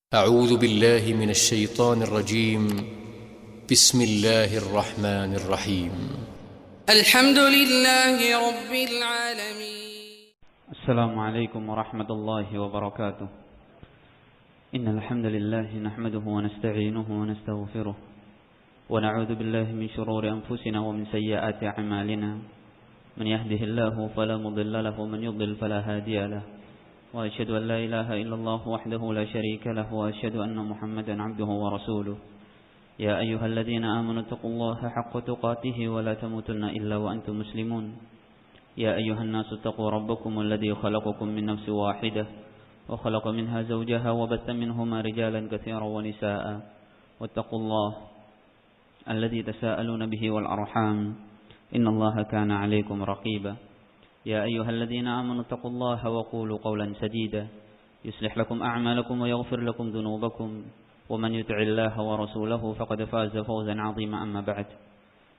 أعوذ بالله من الشيطان الرجيم. بسم الله الرحمن الرحيم. الحمد لله رب العالمين. السلام عليكم ورحمة الله وبركاته. إن الحمد لله نحمده ونستعينه ونستغفره ونعوذ بالله من شرور أنفسنا ومن سيئات أعمالنا. من يهده الله فلا مضل له ومن يضلل فلا هادي له. وأشهد أن لا إله إلا الله وحده لا شريك له وأشهد أن محمدا عبده ورسوله. يا أيها الذين آمنوا اتقوا الله حق تقاته ولا تموتن إلا وأنتم مسلمون. يا أيها الناس اتقوا ربكم الذي خلقكم من نفس واحدة وخلق منها زوجها وبث منهما رجالا كثيرا ونساء واتقوا الله الذي تساءلون به والأرحام إن الله كان عليكم رقيبا. يا أيها الذين آمنوا اتقوا الله وقولوا قولا سديدا يصلح لكم أعمالكم ويغفر لكم ذنوبكم ومن يطع الله ورسوله فقد فاز فوزا عظيما. أما بعد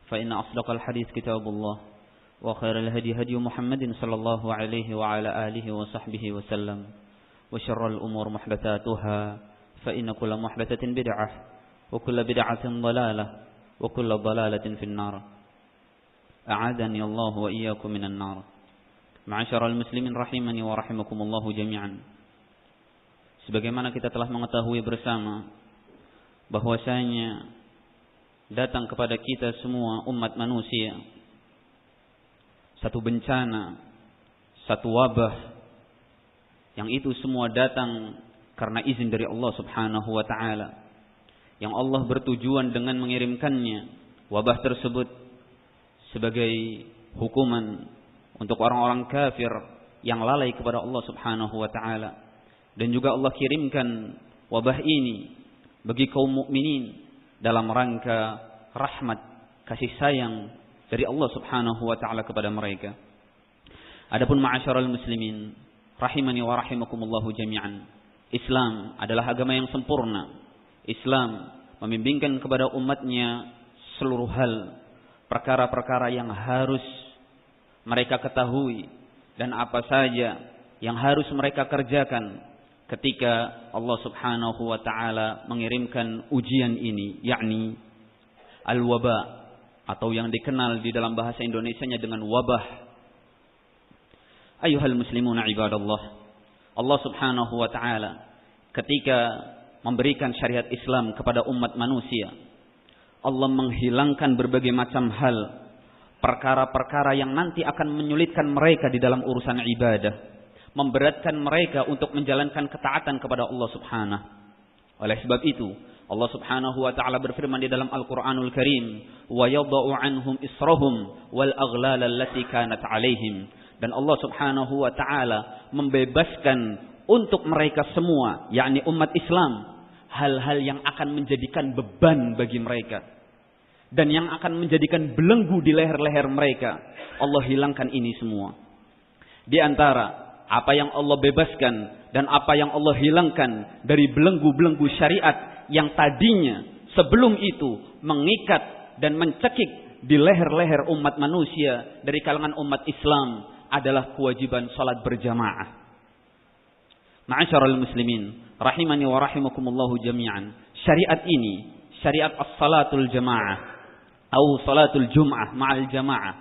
فإن أصدق الحديث كتاب الله وخير الهدي هدي محمد صلى الله عليه وعلى آله وصحبه وسلم وشر الأمور محدثاتها فإن كل محدثة بدعة وكل بدعة ضلالة وكل ضلالة في النار. أعاذني الله وإياكم من النار. Ma'asyiral muslimin rahimani wa rahimakumullahu jami'an. Sebagaimana kita telah mengetahui bersama bahwasanya datang kepada kita semua umat manusia satu bencana, satu wabah yang itu semua datang karena izin dari Allah Subhanahu wa taala. Yang Allah bertujuan dengan mengirimkannya wabah tersebut sebagai hukuman untuk orang-orang kafir yang lalai kepada Allah Subhanahu wa taala, dan juga Allah kirimkan wabah ini bagi kaum mukminin dalam rangka rahmat, kasih sayang dari Allah Subhanahu wa taala kepada mereka. Adapun ma'asyiral muslimin rahimani wa rahimakumullahu jami'an, Islam adalah agama yang sempurna. Islam membimbingkan kepada umatnya seluruh hal, perkara-perkara yang harus mereka ketahui dan apa saja yang harus mereka kerjakan ketika Allah Subhanahu wa taala mengirimkan ujian ini, yakni al-waba, atau yang dikenal di dalam bahasa Indonesianya dengan wabah. Ayuhal muslimuna ibadallah, Allah Subhanahu wa taala ketika memberikan syariat Islam kepada umat manusia, Allah menghilangkan berbagai macam hal, perkara-perkara yang nanti akan menyulitkan mereka di dalam urusan ibadah, memberatkan mereka untuk menjalankan ketaatan kepada Allah Subhanahu. Oleh sebab itu, Allah Subhanahu wa taala berfirman di dalam Al-Qur'anul Karim, "Wa yadha'u 'anhum israhum wal aghlal allati kanat 'alaihim." Dan Allah Subhanahu wa taala membebaskan untuk mereka semua, yakni umat Islam, hal-hal yang akan menjadikan beban bagi mereka dan yang akan menjadikan belenggu di leher-leher mereka. Allah hilangkan ini semua. Di antara apa yang Allah bebaskan dan apa yang Allah hilangkan dari belenggu-belenggu syariat yang tadinya sebelum itu mengikat dan mencekik di leher-leher umat manusia dari kalangan umat Islam adalah kewajiban salat berjamaah. Ma'asyiral muslimin rahimani wa rahimakumullahu jami'an, syariat ini, syariat as-salatul jamaah atau salatul jum'ah ma'al jamaah,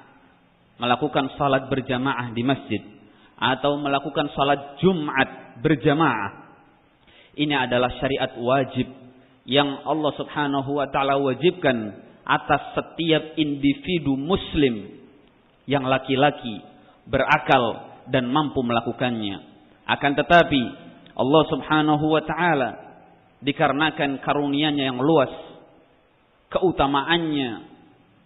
melakukan salat berjamaah di masjid atau melakukan salat Jumat berjamaah, ini adalah syariat wajib yang Allah Subhanahu wa taala wajibkan atas setiap individu muslim yang laki-laki, berakal dan mampu melakukannya. Akan tetapi Allah Subhanahu wa taala dikarenakan karunia-Nya yang luas, keutamaannya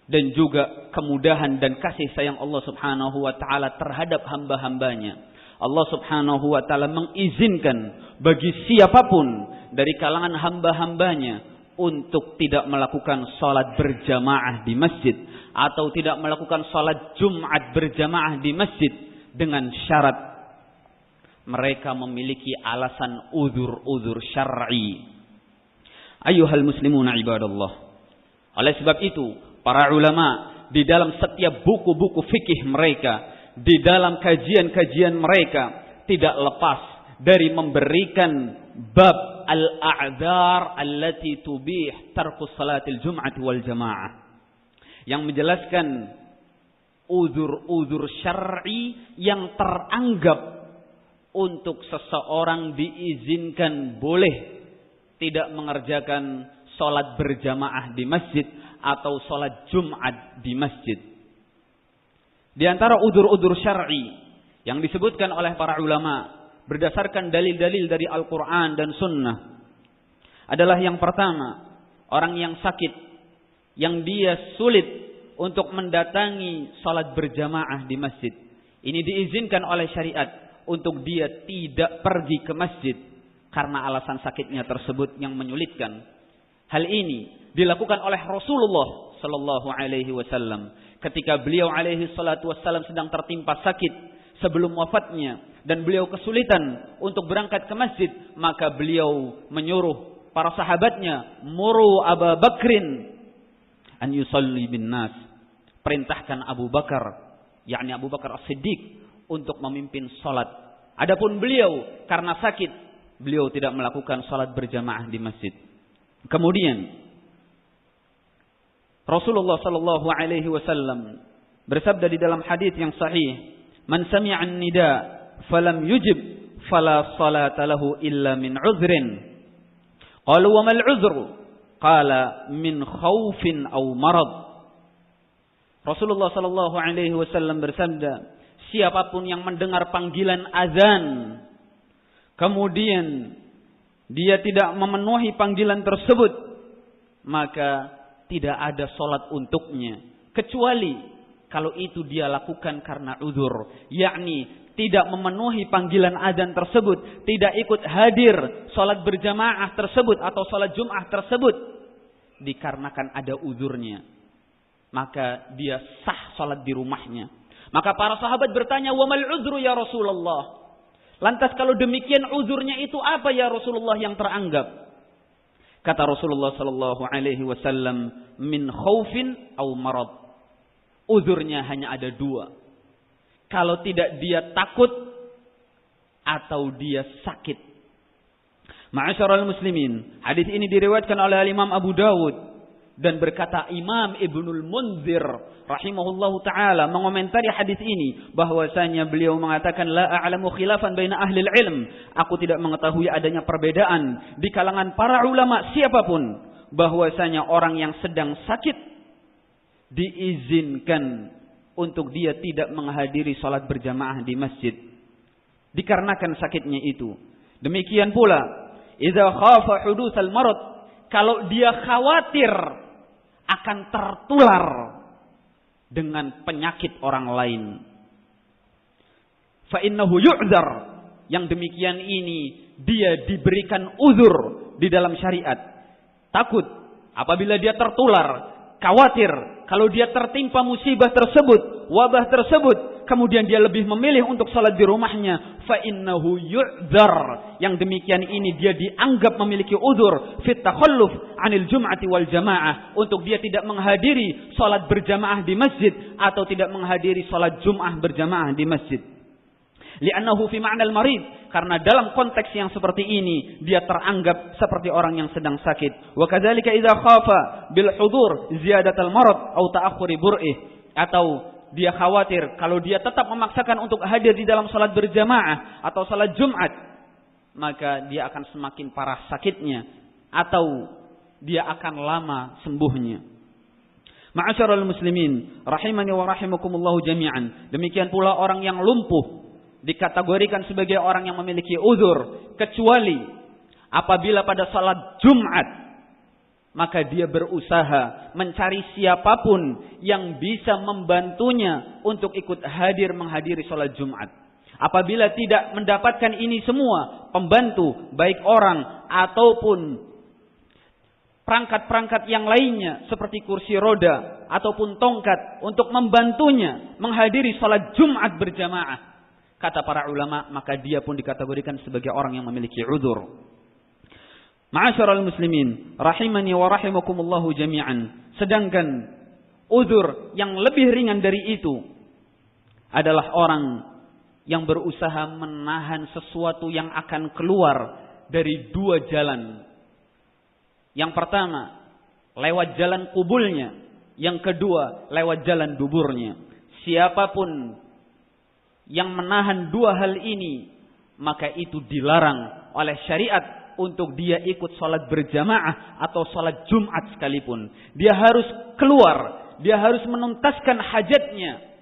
dan juga kemudahan dan kasih sayang Allah Subhanahu wa taala terhadap hamba-hambanya, Allah Subhanahu wa taala mengizinkan bagi siapapun dari kalangan hamba-hambanya untuk tidak melakukan salat berjamaah di masjid atau tidak melakukan salat Jumat berjamaah di masjid dengan syarat mereka memiliki alasan uzur-uzur syar'i. Ayyuhal muslimuna ibadallah, oleh sebab itu para ulama di dalam setiap buku-buku fikih mereka, di dalam kajian-kajian mereka tidak lepas dari memberikan bab bab al-a'dzar allati tubih tarkus salatil jum'ati wal jamaah, yang menjelaskan uzur-uzur syar'i yang teranggap untuk seseorang diizinkan boleh tidak mengerjakan salat berjamaah di masjid atau salat Jumat di masjid. Di antara uzur-uzur syar'i yang disebutkan oleh para ulama berdasarkan dalil-dalil dari Al-Quran dan Sunnah adalah yang pertama, orang yang sakit, yang dia sulit untuk mendatangi salat berjamaah di masjid. Ini diizinkan oleh syariat untuk dia tidak pergi ke masjid karena alasan sakitnya tersebut yang menyulitkan. Hal ini dilakukan oleh Rasulullah sallallahu alaihi wasallam ketika beliau alaihi salatu wasallam sedang tertimpa sakit sebelum wafatnya dan beliau kesulitan untuk berangkat ke masjid, maka beliau menyuruh para sahabatnya, muru Abu Bakrin an yusalli bin nas, perintahkan Abu Bakar, yakni Abu Bakar As-Siddiq, untuk memimpin salat. Adapun beliau karena sakit, beliau tidak melakukan salat berjamaah di masjid. Kemudian Rasulullah sallallahu alaihi wasallam bersabda di dalam hadis yang sahih, "Man sami'a an-nida falam yujib fala salata lahu illa min 'udhrin." Qalu wa mal 'udhru? Qala min khaufin aw marad. Rasulullah sallallahu alaihi wasallam bersabda, siapapun yang mendengar panggilan azan kemudian dia tidak memenuhi panggilan tersebut, maka tidak ada salat untuknya kecuali kalau itu dia lakukan karena uzur, yakni tidak memenuhi panggilan azan tersebut, tidak ikut hadir salat berjamaah tersebut atau salat Jumat tersebut dikarenakan ada uzurnya, maka dia sah salat di rumahnya. Maka para sahabat bertanya, "Wa mal uzru ya Rasulullah?" Lantas kalau demikian uzurnya itu apa ya Rasulullah yang teranggap? Kata Rasulullah sallallahu alaihi wasallam, "Min khaufin aw marad." Uzurnya hanya ada dua. Kalau tidak dia takut atau dia sakit. Ma'asyiral muslimin, hadis ini diriwayatkan oleh Imam Abu Dawud dan berkata Imam Ibnul Munzir rahimahullahu taala mengomentari hadis ini bahwasanya beliau mengatakan la a'lamu khilafan baina ahli ilm, aku tidak mengetahui adanya perbedaan di kalangan para ulama siapapun bahwasanya orang yang sedang sakit diizinkan untuk dia tidak menghadiri salat berjamaah di masjid dikarenakan sakitnya itu. Demikian pula idza khafa hudutsal marad, kalau dia khawatir akan tertular dengan penyakit orang lain, fa innahu yu'dzar, yang demikian ini dia diberikan uzur di dalam syariat. Takut apabila dia tertular, khawatir kalau dia tertimpa musibah tersebut, wabah tersebut, kemudian dia lebih memilih untuk salat di rumahnya, fa innahu yu'dzar, yang demikian ini dia dianggap memiliki uzur fit takhalluf 'anil jum'ati wal jamaah, untuk dia tidak menghadiri salat berjamaah di masjid atau tidak menghadiri salat Jumat berjamaah di masjid. Li'annahu fi ma'nal marid, karena dalam konteks yang seperti ini dia teranggap seperti orang yang sedang sakit. Wa kadzalika idza khafa bil hudur ziyadatal marad atau ta'akhuri bur'ih, atau dia khawatir kalau dia tetap memaksakan untuk hadir di dalam salat berjamaah atau salat Jumat, maka dia akan semakin parah sakitnya atau dia akan lama sembuhnya. Ma'asyiral muslimin rahimani wa rahimakumullah jami'an. Demikian pula orang yang lumpuh dikategorikan sebagai orang yang memiliki uzur, kecuali apabila pada salat Jumat maka dia berusaha mencari siapapun yang bisa membantunya untuk ikut hadir menghadiri salat Jumat. Apabila tidak mendapatkan ini semua, pembantu baik orang ataupun perangkat-perangkat yang lainnya seperti kursi roda ataupun tongkat untuk membantunya menghadiri salat Jumat berjamaah, kata para ulama, maka dia pun dikategorikan sebagai orang yang memiliki uzur. Ma'asyiral muslimin rahimani wa rahimakumullah jami'an. Sedangkan uzur yang lebih ringan dari itu adalah orang yang berusaha menahan sesuatu yang akan keluar dari dua jalan. Yang pertama, lewat jalan kubulnya. Yang kedua, lewat jalan duburnya. Siapapun yang menahan dua hal ini, maka itu dilarang oleh syariat untuk dia ikut sholat berjamaah atau sholat Jumat sekalipun. Dia harus keluar, dia harus menuntaskan hajatnya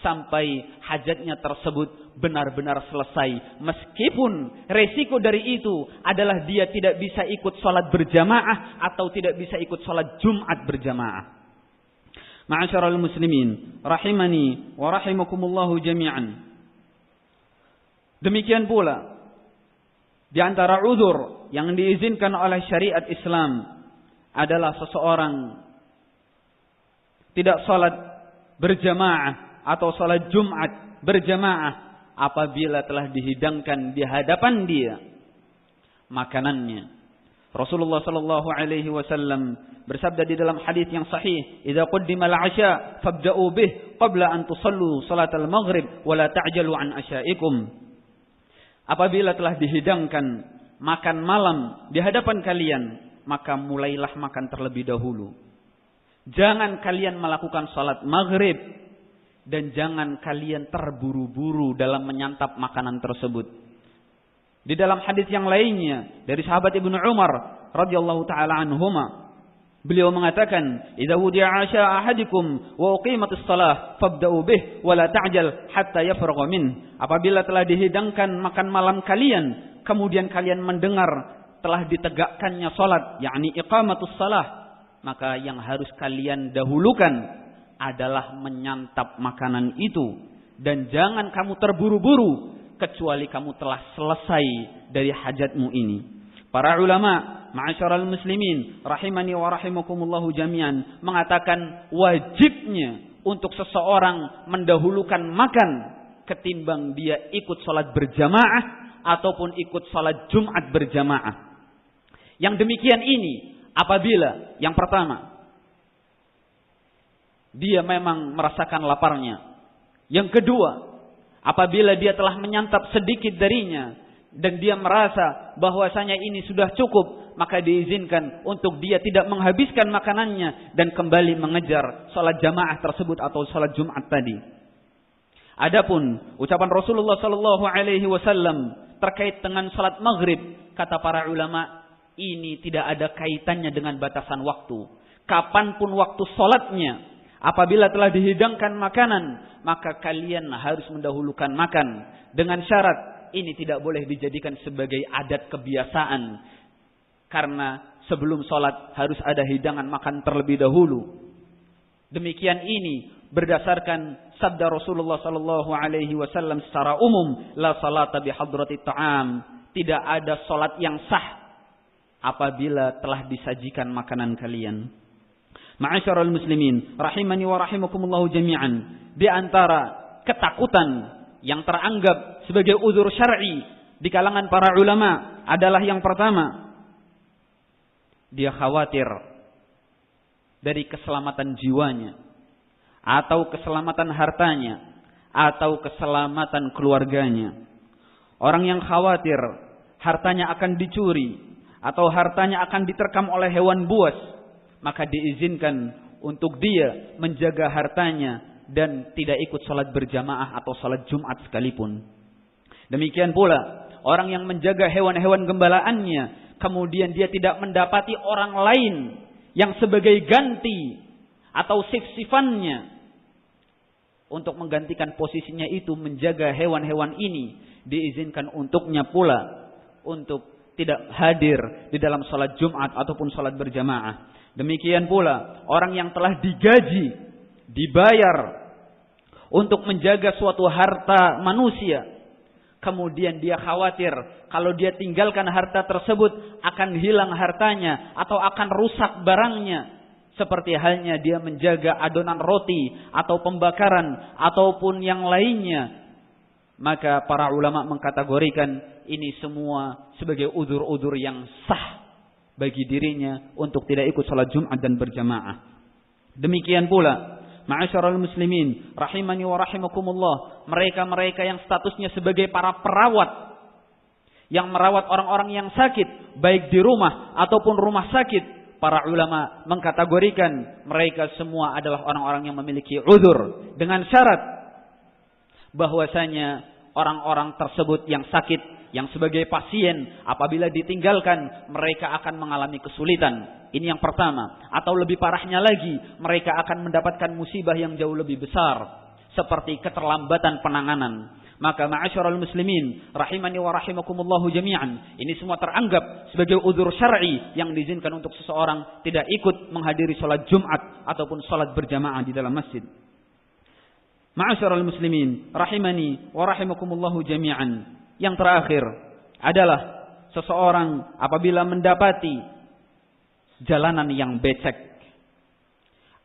sampai hajatnya tersebut benar-benar selesai. Meskipun resiko dari itu adalah dia tidak bisa ikut sholat berjamaah atau tidak bisa ikut sholat Jumat berjamaah. Ma'asyiral muslimin, rahimani wa rahimakumullahu jami'an. Demikian pula di antara uzur yang diizinkan oleh syariat Islam adalah seseorang tidak sholat berjamaah atau sholat Jumat berjamaah apabila telah dihidangkan di hadapan dia makanannya. Rasulullah sallallahu alaihi wasallam bersabda di dalam hadis yang sahih, "Idza qaddima al-'asha fabda'u bih qabla an tusallu salatal maghrib wa la ta'jalu an asyaikum." Apabila telah dihidangkan makan malam di hadapan kalian, maka mulailah makan terlebih dahulu. Jangan kalian melakukan salat maghrib dan jangan kalian terburu-buru dalam menyantap makanan tersebut. Di dalam hadis yang lainnya dari sahabat Ibnu Umar radhiyallahu taala anhuma, beliau mengatakan, "Idza wudi'a 'asha ahadikum wa uqimatis shalah fabda'u bih wa la ta'jal hatta yafragha min." Apabila telah dihidangkan makan malam kalian, kemudian kalian mendengar telah ditegakkannya salat, yakni iqamatus shalah, maka yang harus kalian dahulukan adalah menyantap makanan itu, dan jangan kamu terburu-buru kecuali kamu telah selesai dari hajatmu ini. Para ulama, ma'asyiral muslimin, rahimani wa rahimakumullahu jami'an, mengatakan wajibnya untuk seseorang mendahulukan makan ketimbang dia ikut salat berjamaah ataupun ikut salat Jumat berjamaah. Yang demikian ini apabila yang pertama dia memang merasakan laparnya. Yang kedua, apabila dia telah menyantap sedikit darinya dan dia merasa bahwasanya ini sudah cukup, maka diizinkan untuk dia tidak menghabiskan makanannya dan kembali mengejar salat jamaah tersebut atau salat Jumat tadi. Adapun ucapan Rasulullah sallallahu alaihi wasallam terkait dengan salat maghrib, kata para ulama, ini tidak ada kaitannya dengan batasan waktu. Kapanpun waktu salatnya, apabila telah dihidangkan makanan, maka kalian harus mendahulukan makan. Dengan syarat ini tidak boleh dijadikan sebagai adat kebiasaan. Karena sebelum sholat harus ada hidangan makan terlebih dahulu. Demikian ini berdasarkan sabda Rasulullah sallallahu alaihi wasallam secara umum, la salata bi hadratit ta'am. Tidak ada sholat yang sah apabila telah disajikan makanan kalian. Ma'asyiral muslimin, rahimani wa rahimakumullahu jami'an, di antara ketakutan yang teranggap sebagai uzur syar'i di kalangan para ulama adalah yang pertama, dia khawatir dari keselamatan jiwanya atau keselamatan hartanya atau keselamatan keluarganya. Orang yang khawatir hartanya akan dicuri atau hartanya akan diterkam oleh hewan buas, maka diizinkan untuk dia menjaga hartanya dan tidak ikut salat berjamaah atau salat Jumat sekalipun. Demikian pula orang yang menjaga hewan-hewan gembalaannya, kemudian dia tidak mendapati orang lain yang sebagai ganti atau sif-sifannya untuk menggantikan posisinya itu menjaga hewan-hewan ini, diizinkan untuknya pula untuk tidak hadir di dalam salat Jumat ataupun salat berjamaah. Demikian pula orang yang telah digaji, dibayar untuk menjaga suatu harta manusia, kemudian dia khawatir kalau dia tinggalkan harta tersebut akan hilang hartanya atau akan rusak barangnya, seperti halnya dia menjaga adonan roti atau pembakaran ataupun yang lainnya, maka para ulama mengkategorikan ini semua sebagai udzur-udzur yang sah bagi dirinya untuk tidak ikut salat Jumat dan berjamaah. Demikian pula ma'asyiral muslimin, rahimani wa rahimakumullah, mereka-mereka yang statusnya sebagai para perawat yang merawat orang-orang yang sakit, baik di rumah ataupun rumah sakit. Para ulama mengkategorikan mereka semua adalah orang-orang yang memiliki uzur, dengan syarat bahwasanya orang-orang tersebut yang sakit, yang sebagai pasien, apabila ditinggalkan mereka akan mengalami kesulitan. Ini yang pertama. Atau lebih parahnya lagi, mereka akan mendapatkan musibah yang jauh lebih besar, seperti keterlambatan penanganan. Maka ma'asyiral muslimin rahimani wa rahimakumullahu jami'an, ini semua teranggap sebagai uzur syar'i yang diizinkan untuk seseorang tidak ikut menghadiri salat Jumat ataupun salat berjamaah di dalam masjid. Ma'asyiral muslimin rahimani wa rahimakumullahu jami'an, yang terakhir adalah seseorang apabila mendapati jalanan yang becek,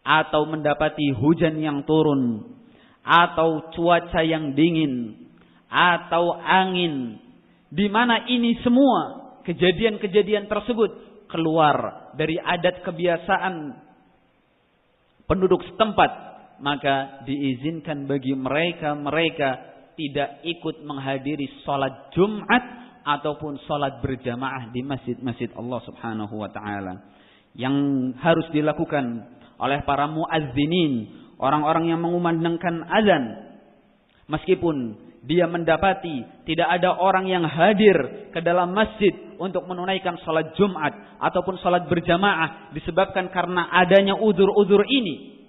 atau mendapati hujan yang turun, atau cuaca yang dingin, atau angin, di mana ini semua kejadian-kejadian tersebut keluar dari adat kebiasaan penduduk setempat, maka diizinkan bagi mereka tidak ikut menghadiri sholat Jumat ataupun sholat berjamaah di masjid-masjid Allah Subhanahu wa ta'ala. Yang harus dilakukan oleh para muadzinin, orang-orang yang mengumandangkan azan, meskipun dia mendapati tidak ada orang yang hadir ke dalam masjid untuk menunaikan sholat Jumat ataupun sholat berjamaah disebabkan karena adanya uzur-uzur ini,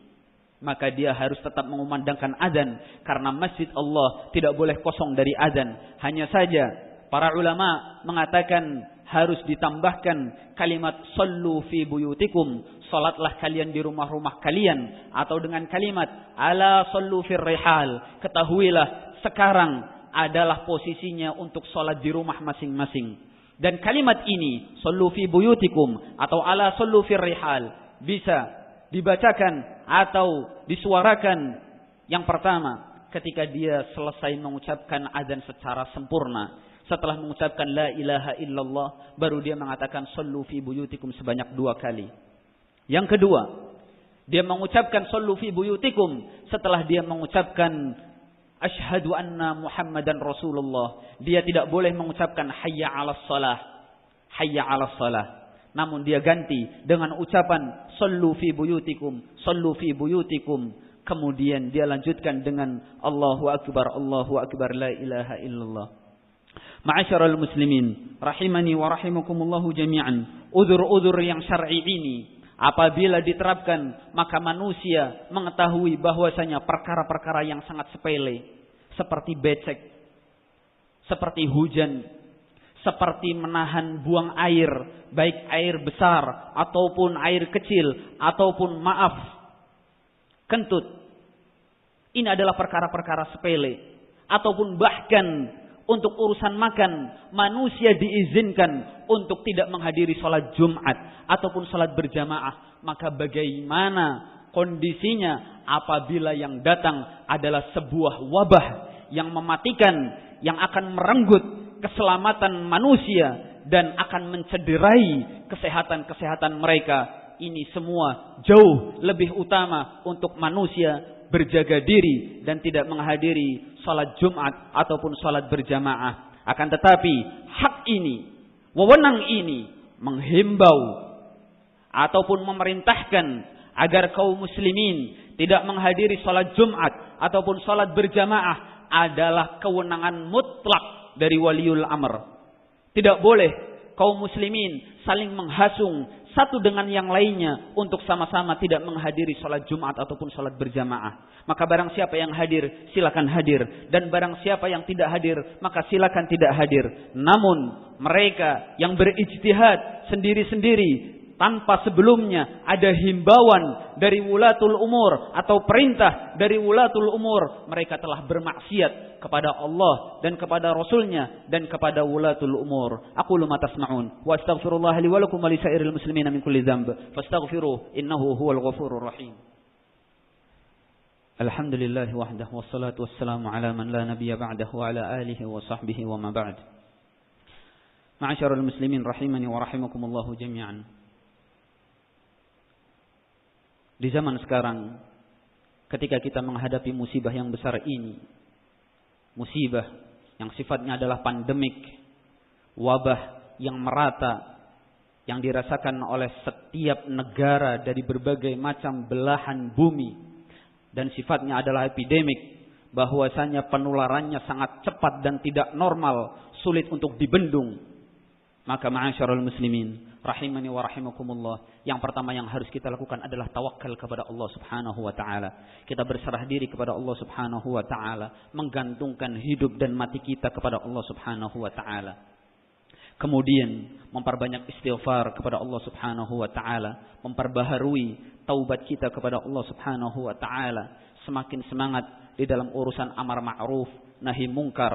maka dia harus tetap mengumandangkan azan, karena masjid Allah tidak boleh kosong dari azan. Hanya saja para ulama mengatakan harus ditambahkan kalimat sallu fi buyutikum, salatlah kalian di rumah-rumah kalian, atau dengan kalimat ala sallu fir rihal, ketahuilah sekarang adalah posisinya untuk salat di rumah masing-masing. Dan kalimat ini sallu fi buyutikum atau ala sallu fir rihal bisa dibacakan atau disuarakan yang pertama ketika dia selesai mengucapkan azan secara sempurna. Setelah mengucapkan la ilaha illallah, baru dia mengatakan sallu fi buyutikum sebanyak 2 kali. Yang kedua, dia mengucapkan sallu fi buyutikum setelah dia mengucapkan asyhadu anna Muhammadan Rasulullah. Dia tidak boleh mengucapkan hayya 'alas shalah, hayya 'alas shalah. Namun dia ganti dengan ucapan sallu fi buyutikum, sallu fi buyutikum. Kemudian dia lanjutkan dengan Allahu akbar, la ilaha illallah. Ma'asyiral muslimin rahimani wa rahimakumullahu jami'an, uzur-uzur yang syar'i ini apabila diterapkan, maka manusia mengetahui bahwasanya perkara-perkara yang sangat sepele seperti becek, seperti hujan, seperti menahan buang air, baik air besar ataupun air kecil, ataupun kentut. Ini adalah perkara-perkara sepele. Ataupun bahkan untuk urusan makan, manusia diizinkan untuk tidak menghadiri sholat Jumat ataupun sholat berjamaah. Maka bagaimana kondisinya apabila yang datang adalah sebuah wabah yang mematikan, yang akan merenggut keselamatan manusia dan akan mencederai kesehatan mereka. Ini semua jauh lebih utama untuk manusia berjaga diri dan tidak menghadiri salat Jumat ataupun salat berjamaah. Akan tetapi hak ini, wewenang ini menghimbau ataupun memerintahkan agar kaum muslimin tidak menghadiri salat Jumat ataupun salat berjamaah adalah kewenangan mutlak dari waliul amr. Tidak boleh kaum muslimin saling menghasung satu dengan yang lainnya untuk sama-sama tidak menghadiri salat Jumat ataupun salat berjamaah. Maka barang siapa yang hadir, silakan hadir. Dan barang siapa yang tidak hadir, maka silakan tidak hadir. Namun mereka yang berijtihad sendiri-sendiri tanpa sebelumnya ada himbauan dari wulatul umur atau perintah dari wulatul umur, mereka telah bermaksiat kepada Allah dan kepada Rasulnya dan kepada wulatul umur. Aqulu ma tasma'un wa astaghfirullah li wa lakum wa li sa'iril muslimina min kulli dhanb fastaghfiruhu innahu huwal ghafurur rahim. Alhamdulillah wahdahu wassalatu wassalamu ala man la nabiyya ba'dahu wa ala alihi wa sahbihi wa ma ba'd. Ma'asyiral muslimin rahimani wa rahimakumullah jami'an. Di zaman sekarang, ketika kita menghadapi musibah yang besar ini, musibah yang sifatnya adalah pandemik, wabah yang merata, yang dirasakan oleh setiap negara dari berbagai macam belahan bumi, dan sifatnya adalah epidemik, bahwasanya penularannya sangat cepat dan tidak normal, sulit untuk dibendung. Maka ma'asyiral muslimin rahimani wa rahimakumullah, yang pertama yang harus kita lakukan adalah tawakal kepada Allah Subhanahu wa taala. Kita berserah diri kepada Allah Subhanahu wa taala, menggantungkan hidup dan mati kita kepada Allah Subhanahu wa taala. Kemudian memperbanyak istighfar kepada Allah Subhanahu wa taala, memperbaharui taubat kita kepada Allah Subhanahu wa taala, semakin semangat di dalam urusan amar ma'ruf nahi mungkar,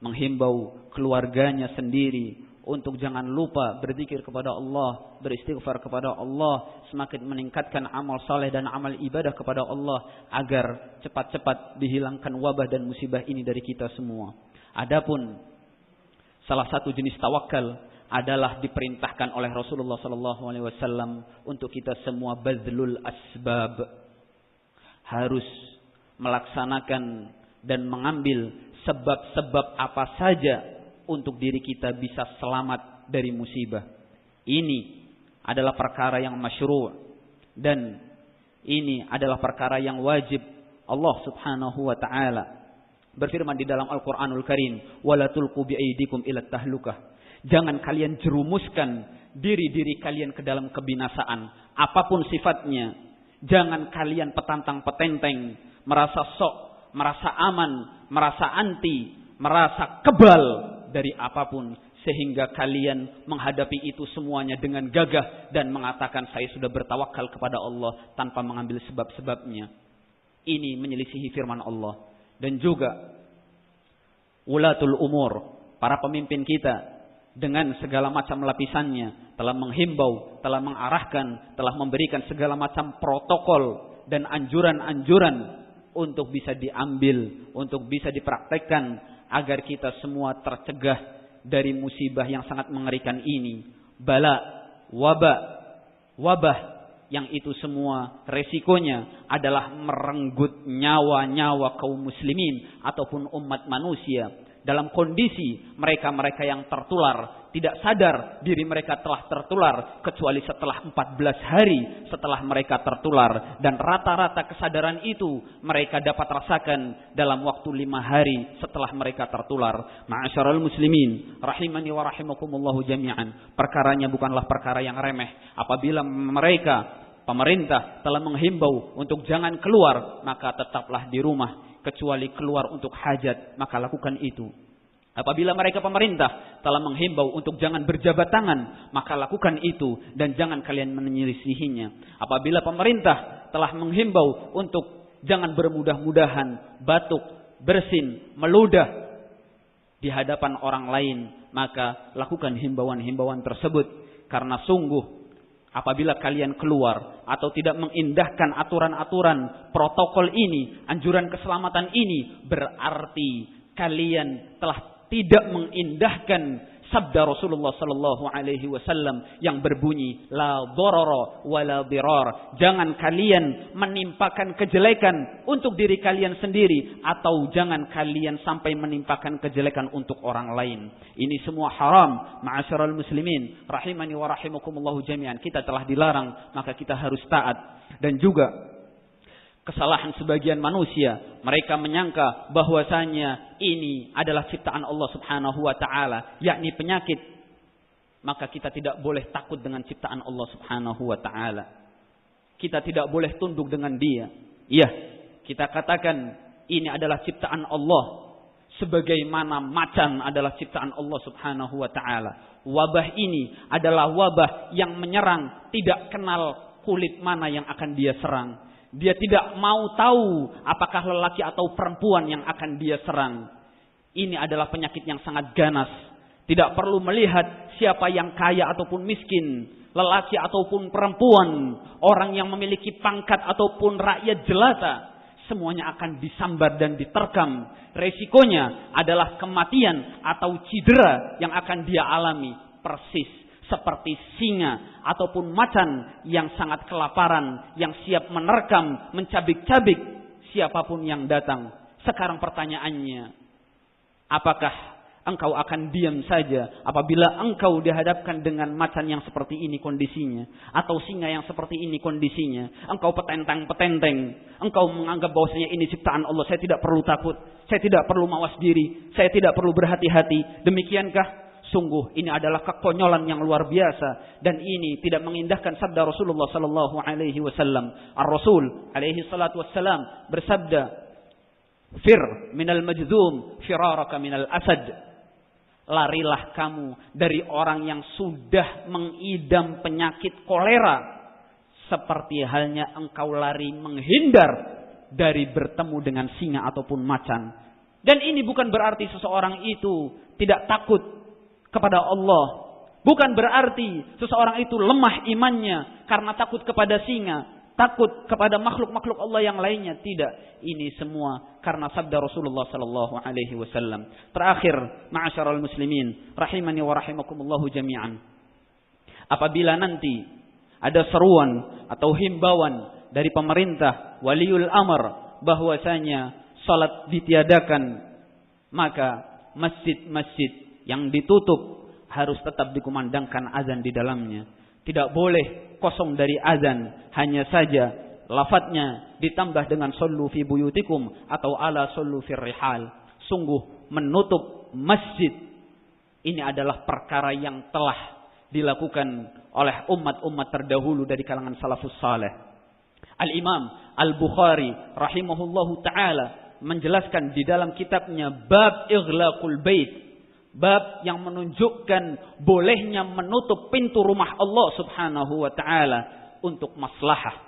menghimbau keluarganya sendiri untuk jangan lupa berzikir kepada Allah, beristighfar kepada Allah, semakin meningkatkan amal saleh dan amal ibadah kepada Allah agar cepat-cepat dihilangkan wabah dan musibah ini dari kita semua. Adapun salah satu jenis tawakal adalah diperintahkan oleh Rasulullah SAW untuk kita semua bazlul asbab, harus melaksanakan dan mengambil sebab-sebab apa saja untuk diri kita bisa selamat dari musibah. Ini adalah perkara yang masyru' dan ini adalah perkara yang wajib. Allah Subhanahu wa taala berfirman di dalam Al-Qur'anul Karim, "Wala tulqu biaidikum ila tahlukah." Jangan kalian jerumuskan diri-diri kalian ke dalam kebinasaan, apapun sifatnya. Jangan kalian petantang-petenteng, merasa sok, merasa aman, merasa anti, merasa kebal dari apapun, sehingga kalian menghadapi itu semuanya dengan gagah dan mengatakan saya sudah bertawakal kepada Allah tanpa mengambil sebab-sebabnya. Ini menyelisihi firman Allah. Dan juga ulatul umur, para pemimpin kita dengan segala macam lapisannya telah menghimbau, telah mengarahkan, telah memberikan segala macam protokol dan anjuran-anjuran untuk bisa diambil, untuk bisa dipraktekkan agar kita semua tercegah dari musibah yang sangat mengerikan ini. Bala, wabah yang itu semua resikonya adalah merenggut nyawa-nyawa kaum muslimin ataupun umat manusia dalam kondisi mereka-mereka yang tertular tidak sadar diri mereka telah tertular kecuali setelah 14 hari setelah mereka tertular, dan rata-rata kesadaran itu mereka dapat rasakan dalam waktu 5 hari setelah mereka tertular. Ma'asyiral muslimin rahimani wa rahimakumullahu jami'an, perkaranya bukanlah perkara yang remeh. Apabila mereka pemerintah telah menghimbau untuk jangan keluar, maka tetaplah di rumah. Kecuali keluar untuk hajat, maka lakukan itu. Apabila mereka pemerintah telah menghimbau untuk jangan berjabat tangan, maka lakukan itu dan jangan kalian menyelisihinya. Apabila pemerintah telah menghimbau untuk jangan bermudah-mudahan, batuk, bersin, meludah di hadapan orang lain, maka lakukan himbauan-himbauan tersebut. Karena sungguh apabila kalian keluar atau tidak mengindahkan aturan-aturan protokol ini, anjuran keselamatan ini, berarti kalian telah tidak mengindahkan sabda Rasulullah sallallahu alaihi wasallam yang berbunyi la dharara wala dirar. Jangan kalian menimpakan kejelekan untuk diri kalian sendiri, atau jangan kalian sampai menimpakan kejelekan untuk orang lain. Ini semua haram. Ma'asyiral muslimin rahimani wa rahimakumullahu jami'an. Kita telah dilarang, maka kita harus taat. Dan juga kesalahan sebagian manusia, mereka menyangka bahwasanya ini adalah ciptaan Allah Subhanahu wa taala, yakni penyakit. Maka kita tidak boleh takut dengan ciptaan Allah Subhanahu wa taala. Kita tidak boleh tunduk dengan dia. Iya, kita katakan ini adalah ciptaan Allah, sebagaimana macan adalah ciptaan Allah Subhanahu wa taala. Wabah ini adalah wabah yang menyerang, tidak kenal kulit mana yang akan dia serang. Dia tidak mau tahu apakah lelaki atau perempuan yang akan dia serang. Ini adalah penyakit yang sangat ganas. Tidak perlu melihat siapa yang kaya ataupun miskin, lelaki ataupun perempuan, orang yang memiliki pangkat ataupun rakyat jelata, semuanya akan disambar dan diterkam. Resikonya adalah kematian atau cedera yang akan dia alami, persis seperti singa ataupun macan yang sangat kelaparan, yang siap menerkam, mencabik-cabik siapapun yang datang. Sekarang pertanyaannya, apakah Engkau akan diam saja apabila engkau dihadapkan dengan macan yang seperti ini kondisinya, atau singa yang seperti ini kondisinya. Engkau petentang-petenteng, engkau menganggap bahwasanya ini ciptaan Allah, saya tidak perlu takut, saya tidak perlu mawas diri, saya tidak perlu berhati-hati. Demikiankah? Sungguh ini adalah kekonyolan yang luar biasa, dan ini tidak mengindahkan sabda Rasulullah sallallahu alaihi wasallam. Ar-Rasul alaihi salatu wassalam bersabda, "Fir minal majdzum firaraka minal asad." Larilah kamu dari orang yang sudah mengidam penyakit kolera, seperti halnya engkau lari menghindar dari bertemu dengan singa ataupun macan. Dan ini bukan berarti seseorang itu tidak takut kepada Allah. Bukan berarti seseorang itu lemah imannya karena takut kepada singa, takut kepada makhluk-makhluk Allah yang lainnya. Tidak. Ini semua karena sabda Rasulullah sallallahu alaihi wasallam. Terakhir, ma'asyaral muslimin, rahimani wa rahimakumullahu jami'an. Apabila nanti ada seruan atau himbauan dari pemerintah, waliul amr, bahwasanya salat ditiadakan, maka masjid-masjid yang ditutup harus tetap dikumandangkan azan di dalamnya. Tidak boleh kosong dari azan, hanya saja lafadznya ditambah dengan sallu fi buyutikum atau ala sallu fir rihal. Sungguh menutup masjid ini adalah perkara yang telah dilakukan oleh umat-umat terdahulu dari kalangan salafus saleh. Al-Imam Al-Bukhari rahimahullahu taala menjelaskan di dalam kitabnya Bab Ighlaqul Bait, bab yang menunjukkan bolehnya menutup pintu rumah Allah subhanahu wa ta'ala untuk maslahah.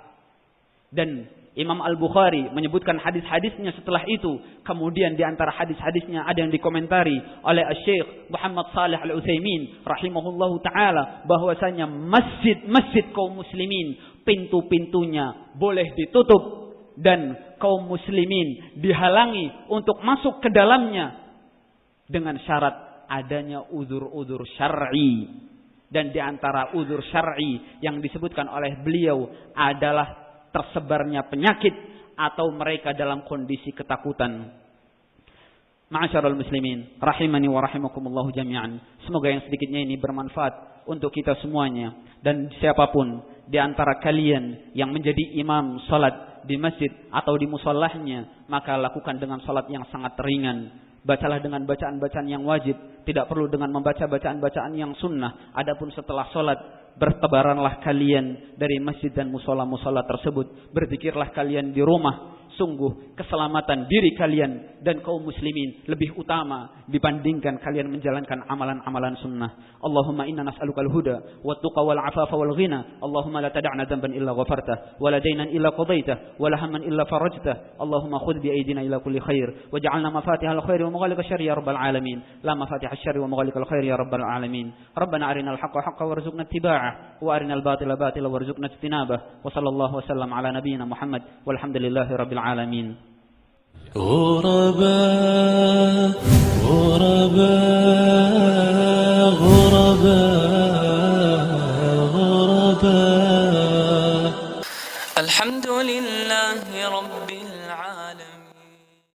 Dan Imam Al-Bukhari menyebutkan hadis-hadisnya setelah itu. Kemudian di antara hadis-hadisnya ada yang dikomentari oleh Syekh Muhammad Salih Al-Utsaimin rahimahullahu ta'ala, bahwasanya masjid-masjid kaum muslimin pintu-pintunya boleh ditutup dan kaum muslimin dihalangi untuk masuk ke dalamnya dengan syarat adanya uzur-uzur syar'i. Dan di antara uzur syar'i yang disebutkan oleh beliau adalah tersebarnya penyakit atau mereka dalam kondisi ketakutan. Ma'asyaral muslimin, rahimani wa rahimakumullahu jami'an. Semoga yang sedikitnya ini bermanfaat untuk kita semuanya. Dan siapapun di antara kalian yang menjadi imam salat di masjid atau di musallahnya, maka lakukan dengan salat yang sangat ringan. Bacalah dengan bacaan-bacaan yang wajib, tidak perlu dengan membaca bacaan-bacaan yang sunnah. Adapun setelah sholat, bertebaranlah kalian dari masjid dan musola-musola tersebut. Berzikirlah kalian di rumah. Sungguh keselamatan diri kalian dan kaum muslimin lebih utama dibandingkan kalian menjalankan amalan-amalan sunnah. Allahumma inna nas'alukal huda wat tuqa wal afafa wal ghina. Allahumma la tad'na dhanban illa ghafartah wa la daynan illa qadaitah wa la hamman illa farajtah. Allahumma khudh bi aydina ila kulli khair waj'alna mafatihal khair wa maghaliqa syarri ya rabbal alamin. La mafatihasy syarri wa maghaliqal khair ya rabbal alamin. Rabbana arinal haqqa haqqan warzuqna ittiba'ah wa arinal batila batila warzuqna ijtinabah. Wa sallallahu wasallam ala nabiyyina Muhammad walhamdulillahi rabbil alamin. غرباء غرباء